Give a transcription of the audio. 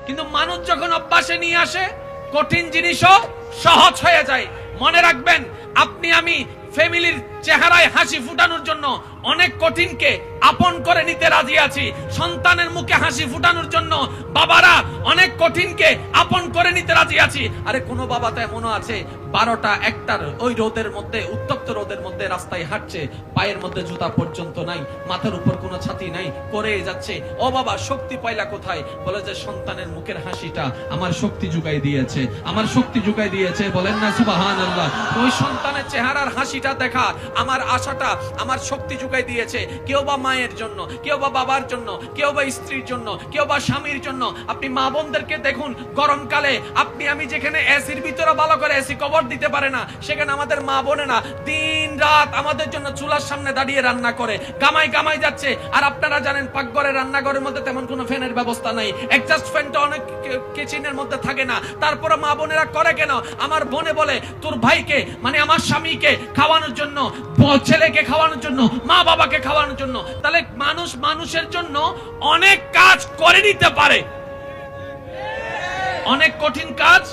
কিন্তু মানুষ যখন অভ্যাসে নিয়ে আসে, কঠিন জিনিসও সহজ হয়ে যায়। মনে রাখবেন, আপনি আমি ফ্যামিলির চেহারায় হাসি ফুটানোর জন্য অনেক কঠিনকে আপন করে নিতে রাজি আছি। সন্তানের মুখে হাসি ফুটানোর জন্য বাবারা অনেক কঠিনকে আপন করে নিতে রাজি আছি। আরে কোন বাবা তো এমনও আছে 12টা 1টার ওই রোদের মধ্যে, উত্তপ্ত রোদের মধ্যে রাস্তায় হাঁটছে, পায়ের মধ্যে জুতা পর্যন্ত নাই, মাথার উপর কোনো ছাতি নাই, করে যাচ্ছে। ও বাবা, শক্তি পাইলা কোথায়? বলে যে সন্তানের মুখের হাসিটা আমার শক্তি জুগাই দিয়েছে, আমার শক্তি জুগাই দিয়েছে। বলেন না সুবহানাল্লাহ। ওই সন্তানের চেহারার হাসিটা দেখা আমার আশাটা, আমার শক্তি জুগাই দিয়েছে। কেউ বা মায়ের জন্য, কেউ বা বাবার জন্য, কেউ বা স্ত্রীর জন্য, কেউ বা স্বামীর জন্য। আপনি মা বোনদেরকে দেখুন, গরমকালে আপনি আমি যেখানে এসির ভিতরে ভালো করে এসি কভার দিতে পারে না, সেখানে আমাদের মা বোনেরা দিন রাত আমাদের জন্য চুলার সামনে দাঁড়িয়ে রান্না করে, গামাই গামাই যাচ্ছে। আর আপনারা জানেন পাকঘরে, রান্নাঘরের মধ্যে তেমন কোনো ফ্যানের ব্যবস্থা নাই, এক্সস্ট ফ্যানটা অনেক কিচেনের মধ্যে থাকে না। তারপরে মা বোনেরা করে কেন? আমার বোনে বলে তোর ভাইকে, মানে আমার স্বামীকে খাওয়ানোর জন্য, ছেলেকে খাওয়ানোর জন্য, মা বাবাকে খাওয়ানোর জন্য। তাহলে মানুষ মানুষের জন্য অনেক কাজ করে নিতে পারে, অনেক কঠিন কাজ